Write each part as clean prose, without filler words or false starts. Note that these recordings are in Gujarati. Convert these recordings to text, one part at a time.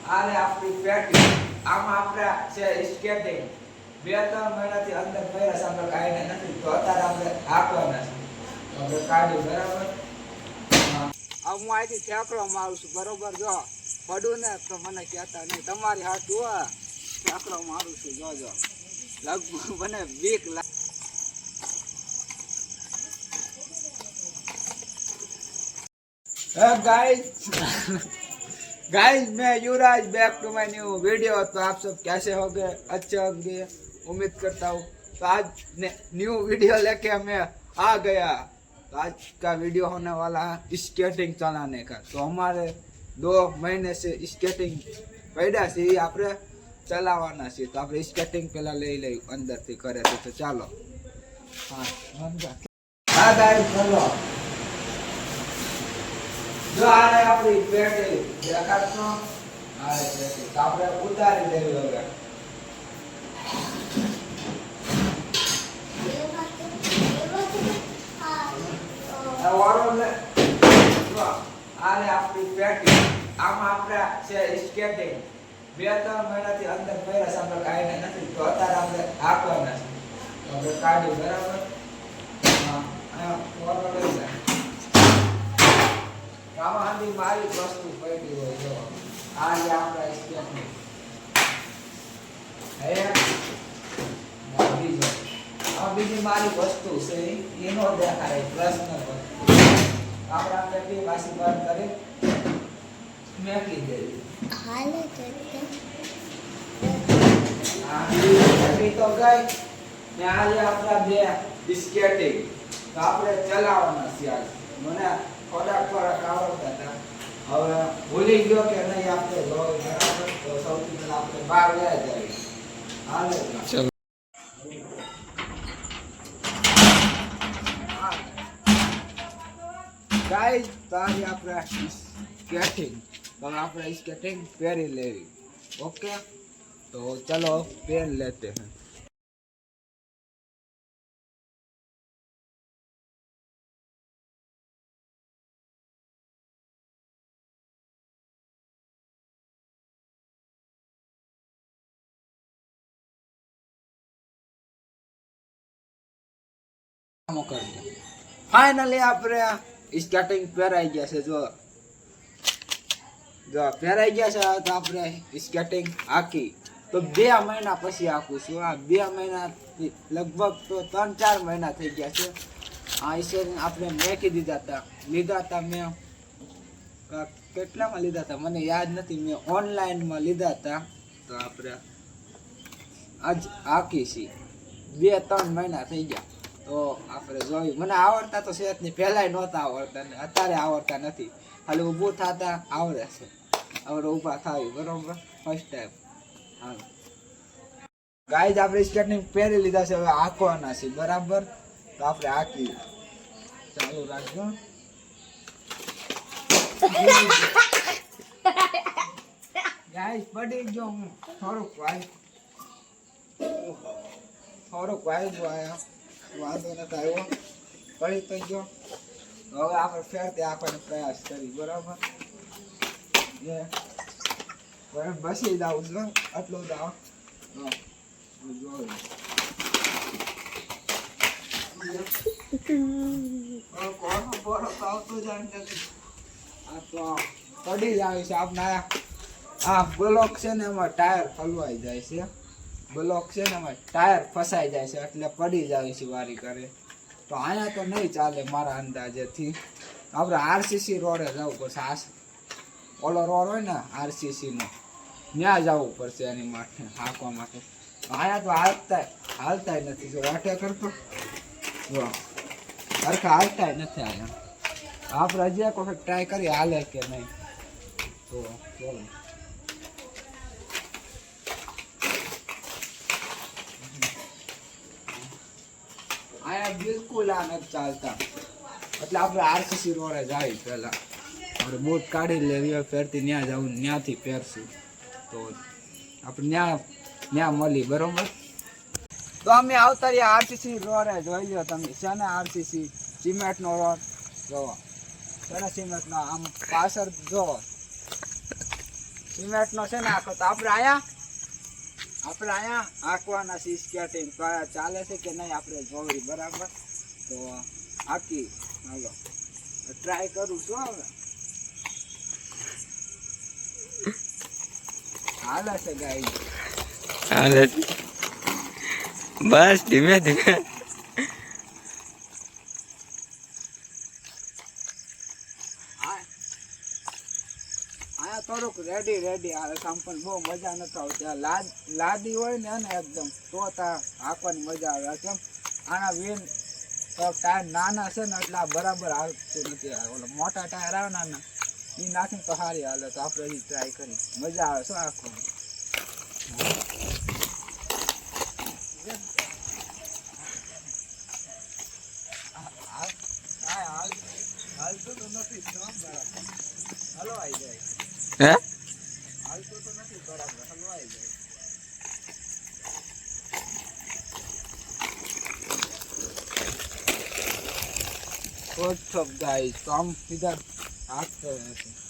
આને આપણી પેટી આમાં આપણે છે સ્કેટિંગ 2-3 મહિનાથી અંદર પહેલા સાંભળ કાઈને નથી તો અત્યારે આપણે આપવાના છે આપણે કાઢ્યું બરાબર હા હું અહીંથી ઠેકડો મારું છું બરોબર જો પડું ને તો મને કહેતા નહીં તમારી હાથ જુઓ ઠેકડો મારું છું જોજો લગભગ મને બીક લાગે गाइस मैं Yuvraj back to my new video. तो आप सब कैसे होंगे, अच्छे होंगे उम्मीद करता हूँ। तो आज न्यू वीडियो लेके मैं आ गया। तो आज का वीडियो होने वाला है स्केटिंग चलाने का। तो हमारे 2 महीने से स्केटिंग पड़ा से आप चलावाना है। तो आप स्केटिंग पहला ले अंदर थी करे तो चलो हाँ गाइस चलो जो आ रहे अपनी पेटी देखा तो आ रहे पेटी तो આપણે ઉતારી દેવી હવે ઓરોલે જો આ રે આપણી પેટી આમાં આપણે છે સ્કેટિંગ 2-3 મહિનાથી અંદર પહેલા સાંભળ કાઈને નથી તો અત્યારે આપણે આપવાના છે તો આપણે કાઢ્યું બરાબર હા આ ઓરોલે છે આમાં આની મારી વસ્તુ પડી હોય જો આ જે આપણા સ્કેટિંગ બીજી મારી વસ્તુ છે એનો દેખાય પ્રશ્ન આપણે પેટી પાછી બંધ કરી મેકી દેવી હાલે તો ગઈ ને આજે આપણા બે સ્કેટિંગ તો આપણે ચલાવવાના છે આજ મને થોડાક આવડતા હતા હવે ભૂલી ગયો કે નહીં આપણે બરાબર તો સૌથી પહેલા આપણે બહાર ગયા જઈએ હાલે ચલો ગાઈસ તો આજે આપણે સ્કેટિંગ તો આપણે સ્કેટિંગ પહેરી લેવી ओके तो चलो पहन लेते हैं फाइनली આપણે સ્કેટિંગ પહેરાઈ ગયા છે જો પહેરાઈ ગયા છે તો આપણે સ્કેટિંગ આખી તો 2 મહિના પછી આખું છું આ 2 મહિના લગભગ તો 3-4 મહિના થઈ ગયા છે આ ઈસે આપણે મેકી લીધા હતા મેં કેટલામાં લીધા હતા મને યાદ નથી મેં ઓનલાઈનમાં લીધા હતા તો આપણે આજ આખી છે 2-3 મહિના થઈ ગયા તો આપણે જોયું મને આવડતા તો છે જ નહીં પહેલાંય નહોતા આવડતા ને અત્યારે આવડતા નથી ખાલી ઊભું થતા આવડે છે હવે ઊભા થાય બરોબર ફર્સ્ટ ટાઈમ હા ગાઈઝ આપણે સ્કેટિંગ પહેરી લીધા છે હવે આંકવાના છે બરાબર તો આપણે આંકી ચાલુ રાખજો ગાઈઝ પડી ગયો હું થોડુંક વાગ્યું આયા વાંધો નથી આવ્યો પડી તો ગયો હવે આપણે ફેરથી આપવાનો પ્રયાસ કરી બરાબર બસી દાવું છું આટલું દાવ પડી જાય છે આપના આ બ્લોક છે ને એમાં ટાયર હલવાઈ જાય છે બ્લોક છે ને એમાં ટાયર ફસાઈ જાય છે એટલે પડી જાય છે વારી કરે તો અહીંયા તો નહીં ચાલે મારા અંદાજેથી આપણે આરસીસી રોડે જવું પડશે ઓલો રોડ હોય ને આરસીસીનો ત્યાં જવું પડશે એની માટે હાંકવા માટે અહીંયા તો હાલતા નથી જો વાટે કરતો જો હરખા હાલતા નથી અહીંયા આપણે હજી એક વખત ટ્રાય કરી હાલે કે નહીં તો ચલો અહીંયા બિલકુલ આ નથી ચાલતા એટલે આપણે આરસીસી રોડે જાય પહેલાં આપણે બૂટ કાઢી લેવી ફેરથી ત્યાં જવું ત્યાંથી પહેરશું તો આપણે ત્યાં મળી બરોબર તો અમે આવતા રહ્યા આરસીસી રોડે જોઈ લો તમે છે ને આરસીસી સિમેન્ટનો રોડ જોવો છે ને સિમેન્ટનો આમ પાછળ જોવો સિમેન્ટનો છે ને આખો તો આપણે અહીંયા આંકવાના છે સ્કેટિંગ તો આ ચાલે છે કે નહીં આપણે જોવી બરાબર તો આકી હાલો ટ્રાય કરું છું હવે હાલે છે ગાઈ હાલે બસ ધીમે ધીમે અહીંયા થોડુંક રેડી આવે કામ પણ બહુ મજા નથી આવતી લાદી હોય ને એકદમ તો હાંકવાની મજા આવે કેમ આના વીન તો ટાયર નાના છે ને એટલે બરાબર હાલતું નથી ઓલો મોટા ટાયર આવે નાના એ નાખીને તો સારી હાલે તો આપણે હજી ટ્રાય કરી મજા આવે શું આખવાની હાલતું તો નથી હલવાઈ જાય હે હાલતું તો નથી બરાબર હલવાઈ જાય What's up guys? तो हम इधर आते हैं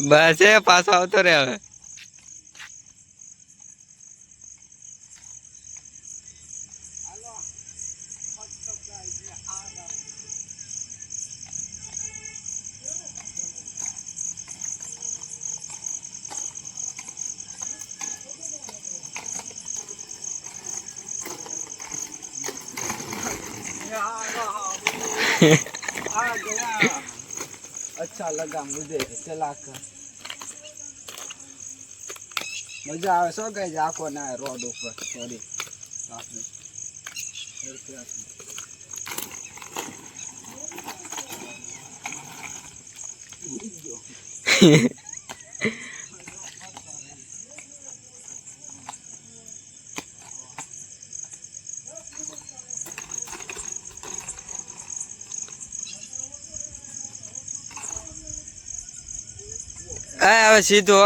બસ એ પાછો આવતો રે હવે आ गया अच्छा लगा मुझे चलाकर मजा आवे सो गई आखो ना रोड ऊपर सॉरी आपने હવે સીધો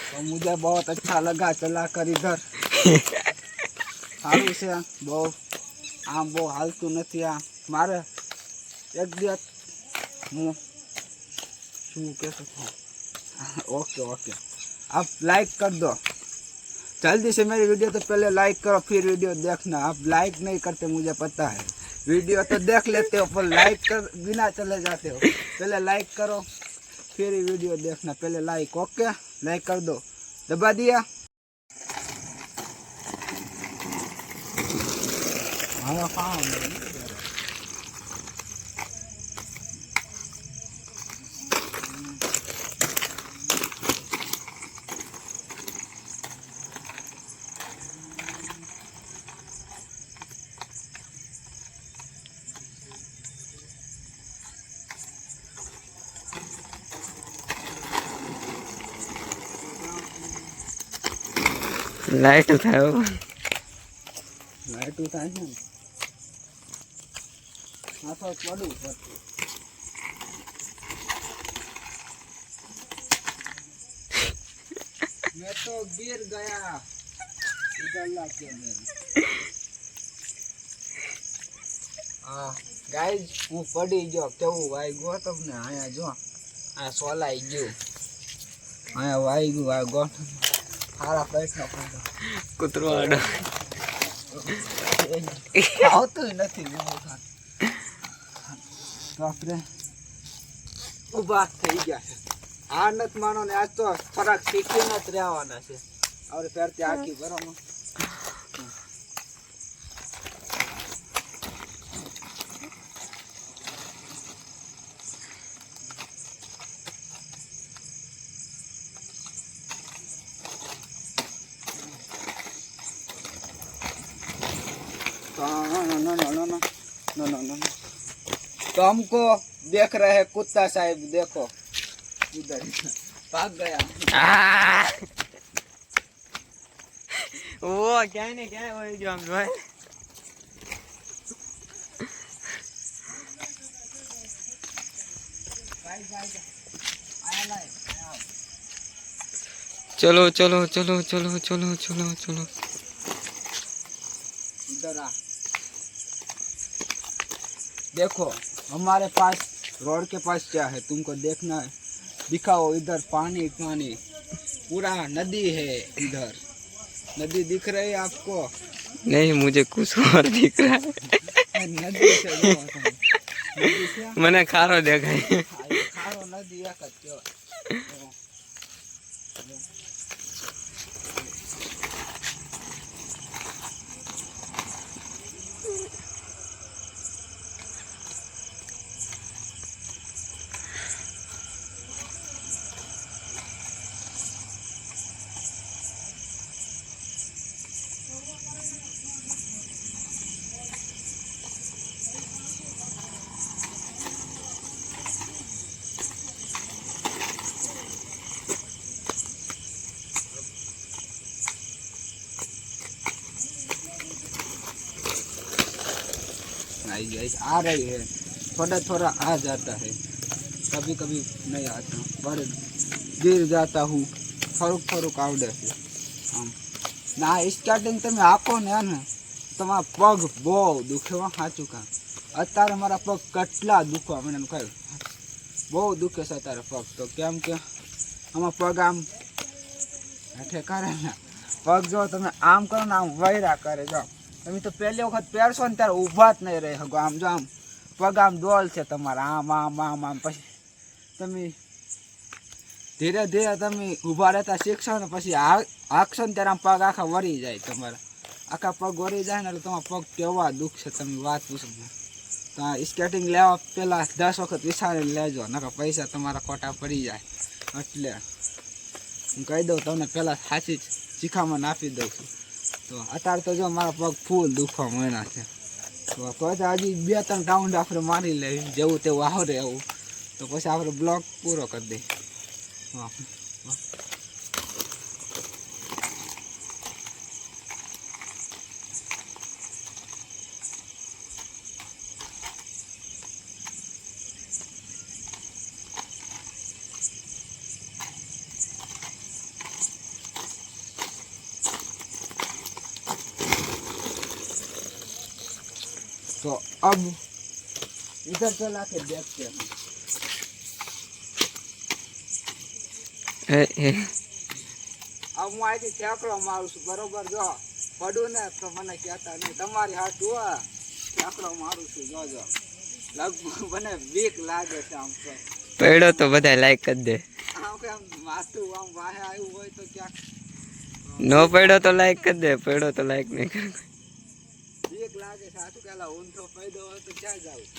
तो मुझे बहुत अच्छा लगा चला कर इधर सारू से बहुत आम बहुत हालतू नहीं आ मारे एक दिवस हूँ शू कैसे ओके ओके आप लाइक कर दो जल्दी से मेरी वीडियो तो पहले लाइक करो फिर वीडियो देखना आप लाइक नहीं करते मुझे पता है वीडियो तो देख लेते हो पर लाइक कर बिना चले जाते हो पहले लाइक करो फिर वीडियो देखना पहले लाइक ओके लाइक कर दो दबा दिया લાઈટ થાય લાઈટ થાય છે આ તો પડું પડતું मैं तो गिर गया इधर लाके गाइस હું પડી ગયો કેવું વાગ્યો તમને આયા જો આ સોલાઈ ગયું આયા વાગ્યું આ ગોઠ હારા પેટનો પડ્યો કૂતરો આડો આવતું નથી બાપરે ઉભા થઈ ગયા છે આ નથી માનો ને આજ તો થોડાક શીખીને જ રહેવાના છે હવે ફેરથી આખી બરોબર नो। तो हमको देख रहे हैं कुत्ता साहिब, देखो इधर भाग गया। वो क्या नहीं क्या वो जो हम जो है चलो चलो चलो चलो चलो चलो चलो इधर आ। देखो हमारे पास रोड के पास क्या है तुमको देखना है, दिखाओ इधर पानी पानी पूरा नदी है, इधर नदी दिख रही है आपको? नहीं मुझे कुछ और दिख रहा है नदी से जाओ तुम। नदी से मैंने खारो देखा है खारो नदी एक જ કહેવાય। आ रही है, थोड़ा थोड़ा आ जाता है, कभी कभी नहीं आता, पर गिर जाता हूँ, થોડુંક થોડુંક આવડે છે આમ ના સ્ટાર્ટિંગ તમે આખો ને તમારા પગ બહુ દુખે સાચું કામ। અત્યારે મારા પગ કેટલા દુખવા મને કહ્યું બહુ દુખે છે અત્યારે પગ, તો કેમ કે આમાં પગ આમ હેઠે કરે ને પગ જો તમે આમ કરો ને આમ વૈરા કરે, જો તમે તો પહેલી વખત પહેરશો ને ત્યારે ઊભા જ નહીં રહી શકો, આમ જો આમ પગ આમ ડોલ છે તમારા આમ આમ આમ આમ, પછી તમે ધીરે ધીરે તમે ઊભા રહેતા શીખશો ને પછી હાંકશો ને ત્યારે આમ પગ આખા વળી જાય, તમારા આખા પગ વળી જાય ને એટલે તમારા પગ કેવા દુખશે તમે વાત પૂછો। તો સ્કેટિંગ લેવા પહેલાં 10 વખત વિચારીને લેજો, નકર પૈસા તમારા ખોટા પડી જાય। એટલે હું કહી દઉં તમને પહેલાં સાચી શીખામણ આપી દઉં છું। તો અત્યારે તો જો મારા પગ ફૂલ દુખવા મળ્યા છે, તો હજી 2-3 રાઉન્ડ આપણે મારી લેવી, જેવું તેવું આવડે એવું, તો પછી આપણે બ્લોક પૂરો કરી દઈએ। હા तो अब इधर चला के देखते हैं। अब હું અહીંથી ઠેકડો મારું છું બરોબર, જો પડું ને તો મને કહેતા નહીં, તમારી હાથ જુઓ ઠેકડો મારું છું, જોજો લગભગ મને બીક લાગે છે આમ તો। પડ્યો તો બધા લાઈક કરી દે, આમ કે આમ માથું આમ વાહે આવ્યું હોય તો ક્યાંક નો પડ્યો તો લાઈક કરી દે, પડ્યો તો લાઈક નહીં કરે। બીક લાગે છે, સાચું પેલા ઊંધો ફાયદો હોય તો ક્યાં જવું,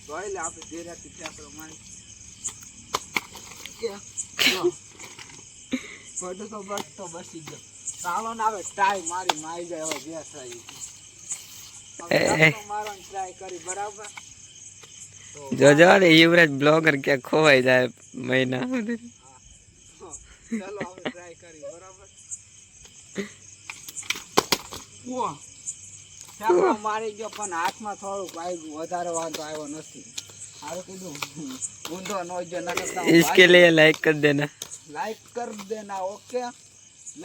જોઈ લે આપણે ધીરેથી ઠેકડો મારી પડું તો બસ તો બસી ગયો, ચાલો ને હવે ટ્રાય મારી જાય હવે બે થઈ મારવાની ટ્રાય કરી બરાબર। જોજો ને યુવરાજ બ્લોગર ક્યાં ખોવાઈ જાય મહિના સુધી। ચાલો હવે ટ્રાય કરી બરાબર। મારી ગયો પણ હાથમાં થોડુંક વાગ્યું, વધારે વાંધો આવ્યો નથી, સારું કીધું ઊંધો નો જો इसके लिए लाइक कर देना, लाइक कर देना, ओके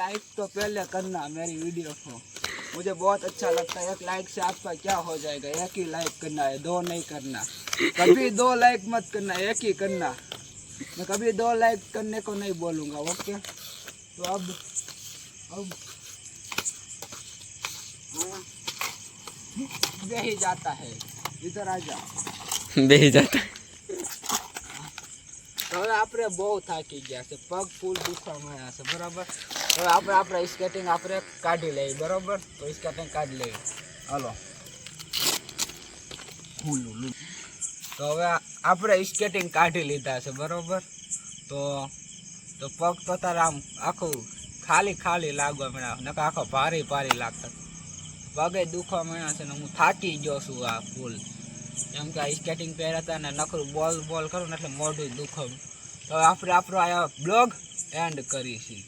लाइक तो पहले करना मेरी वीडियो को, मुझे बहुत अच्छा लगता है, 1 लाइक से आपका क्या हो जाएगा, 1 ही लाइक करना है, 2 नहीं करना, कभी 2 लाइक मत करना, 1 ही करना, मैं कभी 2 लाइक करने को नहीं बोलूँगा, ओके। तो अब बेही जाता है, इधर आ जा बेही जाता है। હવે આપણે બહુ થાકી ગયા છે, પગ ફૂલ દુખવા મળ્યા છે બરાબર। હવે આપણે સ્કેટિંગ આપણે કાઢી લઈએ બરાબર, તો સ્કેટિંગ કાઢી લઈએ હાલો। તો હવે આપણે સ્કેટિંગ કાઢી લીધા છે બરાબર, તો પગ તો તારે આમ આખું ખાલી લાગવા મળ્યા, નકર આખો ભારી લાગતા, પગે દુખવા માંડ્યા છે ને હું થાકી ગયો છું આ ફૂલ. એમ કે આ સ્કેટિંગ પહેર્યા હતા ને નખરું બોલ કરું ને એટલે મોઢું દુખવું. તો આપણે આપણો આ બ્લોગ એન્ડ કરીશું.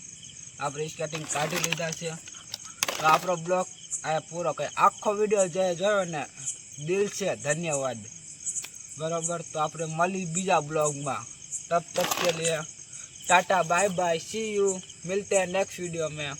આપણે સ્કેટિંગ કાઢી લીધા છે તો આપણો બ્લોગ આ પૂરો કરી. આખો વિડીયો જે જોયો ને દિલ છે ધન્યવાદ. બરાબર, તો આપણે મળી બીજા બ્લોગમાં. તબ તક કે लिए tata bye bye see you, मिलते हैं नेक्स्ट वीडियो में.